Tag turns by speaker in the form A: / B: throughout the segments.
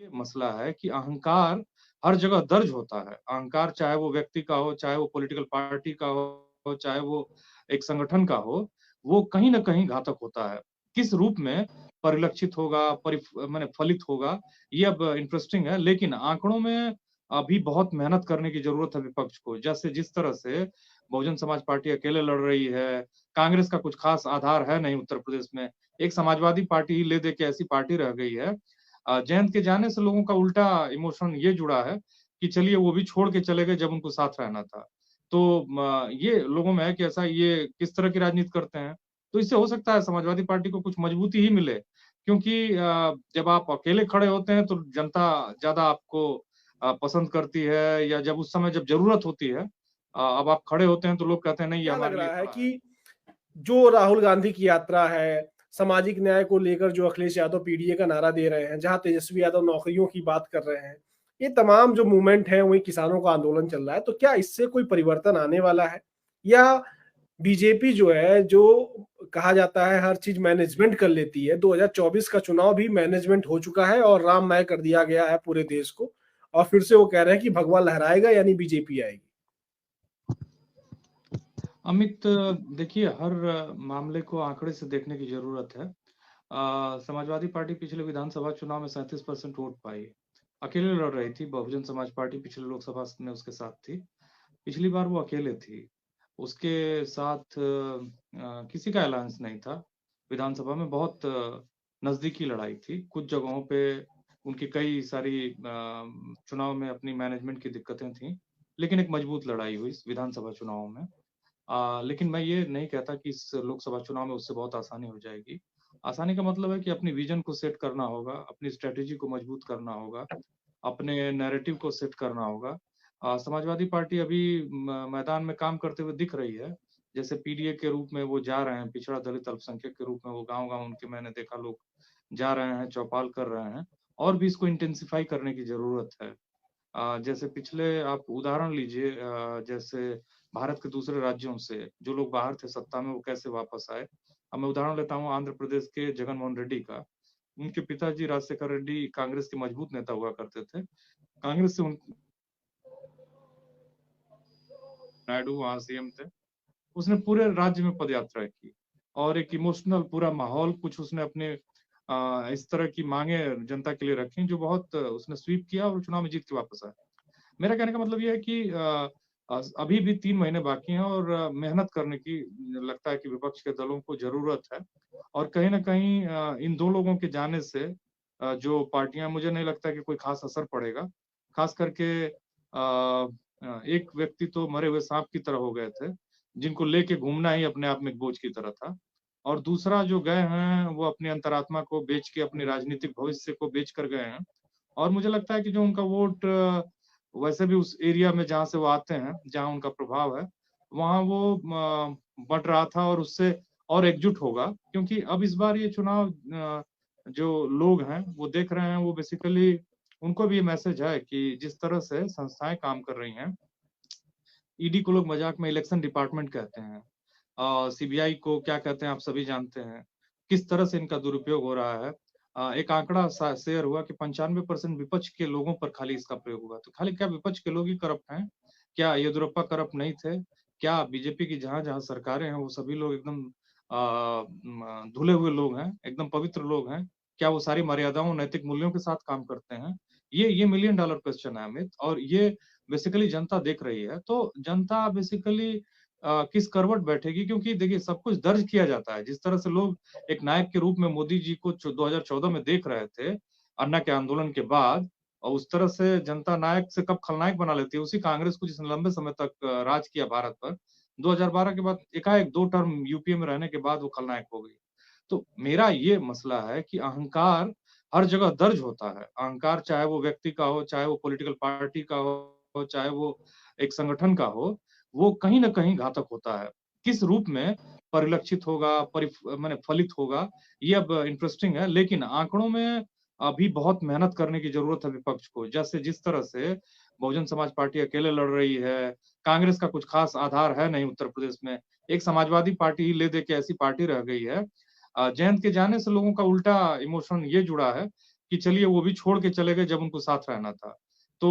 A: ये मसला है कि अहंकार हर जगह दर्ज होता है। अहंकार चाहे वो व्यक्ति का हो, चाहे वो पॉलिटिकल पार्टी का हो, चाहे वो एक संगठन का हो, वो कहीं न कहीं घातक होता है। किस रूप में परिलक्षित होगा, माने फलित होगा, ये अब इंटरेस्टिंग है। लेकिन आंकड़ों में अभी बहुत मेहनत करने की ज़रूरत है विपक्ष को। जैसे जिस तरह से बहुजन समाज पार्टी अकेले लड़ रही है, कांग्रेस का कुछ खास आधार है नहीं उत्तर प्रदेश में। एक समाजवादी पार्टी ही ले दे के ऐसी पार्टी रह गई है। जयंत के जाने से लोगों का उल्टा इमोशन ये जुड़ा है कि चलिए वो भी छोड़ के चले गए जब उनको साथ रहना था। तो ये लोगों में है कि ऐसा ये किस तरह की राजनीति करते हैं। तो इससे हो सकता है समाजवादी पार्टी को कुछ मजबूती ही मिले, क्योंकि जब आप अकेले खड़े होते हैं तो जनता ज़्यादा आपको पसंद करती है, या जब उस समय जब ज़रूरत होती है, अब आप खड़े होते हैं तो लोग कहते हैं नहीं ये
B: क्या लग
A: हमारे लिए
B: रहा है
A: खड़ा है।
B: कि जो राहुल गांधी की यात्रा है, सामाजिक न्याय को लेकर जो अखिलेश यादव पीडीए का नारा दे रहे हैं, जहां तेजस्वी यादव नौकरियों की बात कर रहे हैं, ये तमाम जो मूवमेंट है वही किसानों का आंदोलन चल रहा है, तो क्या इससे कोई परिवर्तन आने वाला है? या बीजेपी जो है, जो कहा जाता है हर चीज मैनेजमेंट कर लेती है, 2024 का चुनाव भी मैनेजमेंट हो चुका है और राममय कर दिया गया है पूरे देश को, और फिर से वो कह रहे हैं कि भगवा लहराएगा यानी बीजेपी आएगी?
A: अमित, देखिए हर मामले को आंकड़े से देखने की जरूरत है। समाजवादी पार्टी पिछले विधानसभा चुनाव में 37% वोट पाई। अकेले लड़ रही थी। बहुजन समाज पार्टी पिछले लोकसभा में उसके साथ थी। पिछली बार वो अकेले थी। उसके साथ किसी का अलायंस नहीं था। विधानसभा में बहुत नजदीकी लड़ाई थी। कुछ जगहों पे उनकी कई सारी चुनाव में अपनी मैनेजमेंट की दिक्कतें थी, लेकिन एक मजबूत लड़ाई हुई इस विधानसभा चुनाव में। लेकिन मैं ये नहीं कहता कि इस लोकसभा चुनाव में उससे बहुत आसानी हो जाएगी। आसानी का मतलब है कि अपनी विजन को सेट करना होगा, अपनी स्ट्रेटेजी को मजबूत करना होगा, अपने नैरेटिव को सेट करना होगा। समाजवादी पार्टी अभी मैदान में काम करते हुए दिख रही है। जैसे पीडीए के रूप में वो जा रहे हैं, पिछड़ा दलित अल्पसंख्यक के रूप में वो गांव-गांव उनके मैंने देखा लोग जा रहे हैं, चौपाल कर रहे हैं, और भी इसको इंटेंसिफाई करने की जरूरत है। जैसे पिछले आप उदाहरण लीजिए, जैसे भारत के दूसरे राज्यों से जो लोग बाहर थे सत्ता में वो कैसे वापस आए। अब मैं उदाहरण लेता हूँ आंध्र प्रदेश के जगन मोहन रेड्डी का। उनके पिताजी राजशेखर रेड्डी कांग्रेस के मजबूत नेता हुआ करते थे। कांग्रेस से उन नायडू वहां सीएम थे। उसने पूरे राज्य में पदयात्रा की और एक इमोशनल पूरा माहौल कुछ उसने अपने इस तरह की मांगे जनता के लिए रखी जो बहुत उसने स्वीप किया और चुनाव में जीत के वापस आया। मेरा कहने का मतलब ये है कि अभी भी 3 महीने बाकी हैं और मेहनत करने की लगता है कि विपक्ष के दलों को जरूरत है। और कहीं ना कहीं इन दो लोगों के जाने से जो पार्टियां, मुझे नहीं लगता कि कोई खास असर पड़ेगा। खास करके एक व्यक्ति तो मरे हुए सांप की तरह हो गए थे, जिनको लेके घूमना ही अपने आप में एक बोझ की तरह था। और दूसरा जो गए हैं वो अपनी अंतरात्मा को बेच के, अपनी राजनीतिक भविष्य को बेच कर गए हैं। और मुझे लगता है कि जो उनका वोट वैसे भी उस एरिया में जहाँ से वो आते हैं, जहाँ उनका प्रभाव है, वहाँ वो बट रहा था और उससे और एकजुट होगा। क्योंकि अब इस बार ये चुनाव जो लोग हैं वो देख रहे हैं, वो बेसिकली उनको भी ये मैसेज है कि जिस तरह से संस्थाएं काम कर रही हैं, ईडी को लोग मजाक में इलेक्शन डिपार्टमेंट कहते हैं, सीबीआई को क्या कहते हैं आप सभी जानते हैं। किस तरह से इनका दुरुपयोग हो रहा है। एक आंकड़ा शेयर हुआ कि 95% विपक्ष के लोगों पर खाली इसका प्रयोग हुआ। तो खाली क्या विपक्ष के लोग ही करप्ट हैं? क्या येदियुरप्पा करप्ट नहीं थे? क्या बीजेपी की जहां जहां सरकारें हैं वो सभी लोग एकदम धुले हुए लोग हैं, एकदम पवित्र लोग हैं? क्या वो सारी मर्यादाओं नैतिक मूल्यों के साथ काम करते हैं? ये मिलियन डॉलर क्वेश्चन है अमित, और ये बेसिकली जनता देख रही है। तो जनता बेसिकली किस करवट बैठेगी, क्योंकि देखिए सब कुछ दर्ज किया जाता है। जिस तरह से लोग एक नायक के रूप में मोदी जी को 2014 में देख रहे थे, अन्ना के आंदोलन के बाद, और उस तरह से जनता नायक से कब खलनायक बना लेती है। उसी कांग्रेस को जिसने लंबे समय तक राज किया भारत पर, 2012 के बाद एकाएक 2 टर्म यूपीए में रहने के बाद वो खलनायक हो गई। तो मेरा ये मसला है कि अहंकार हर जगह दर्ज होता है। अहंकार चाहे वो व्यक्ति का हो, चाहे वो पॉलिटिकल पार्टी का हो, चाहे वो एक संगठन का हो, वो कहीं न कहीं घातक होता है। किस रूप में परिलक्षित होगा, माने फलित होगा, ये अब इंटरेस्टिंग है। लेकिन आंकड़ों में अभी बहुत मेहनत करने की जरूरत है विपक्ष को। जैसे जिस तरह से बहुजन समाज पार्टी अकेले लड़ रही है, कांग्रेस का कुछ खास आधार है नहीं उत्तर प्रदेश में। एक समाजवादी पार्टी ही ले दे के ऐसी पार्टी रह गई है। जयंत के जाने से लोगों का उल्टा इमोशन ये जुड़ा है कि चलिए वो भी छोड़ के चले गए जब उनको साथ रहना था। तो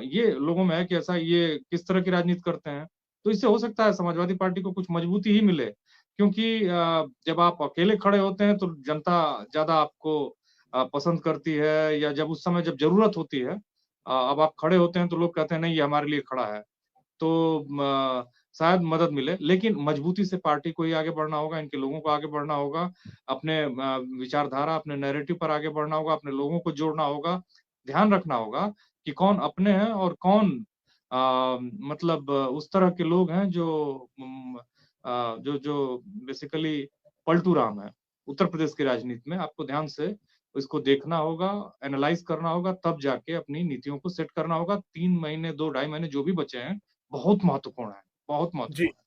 A: ये लोगों में है कि ऐसा ये किस तरह की राजनीति करते हैं। तो इससे हो सकता है समाजवादी पार्टी को कुछ मजबूती ही मिले, क्योंकि जब आप अकेले खड़े होते हैं तो जनता ज़्यादा आपको पसंद करती है, या जब उस समय जब ज़रूरत होती है, अब आप खड़े होते हैं तो लोग कहते हैं नहीं ये हमारे लिए खड़ा है। तो शायद मदद मिले, लेकिन मजबूती से पार्टी को ही आगे बढ़ना होगा, इनके लोगों को आगे बढ़ना होगा, अपने विचारधारा, अपने नैरेटिव पर आगे बढ़ना होगा, अपने लोगों को जोड़ना होगा, ध्यान रखना होगा कि कौन अपने हैं और कौन मतलब उस तरह के लोग हैं जो जो बेसिकली पलटू राम है। उत्तर प्रदेश की राजनीति में आपको ध्यान से इसको देखना होगा, एनालाइज करना होगा, तब जाके अपनी नीतियों को सेट करना होगा। 3 महीने, 2 ढाई महीने जो भी बचे हैं, बहुत महत्वपूर्ण है, बहुत
B: जी।
A: महत्वपूर्ण है।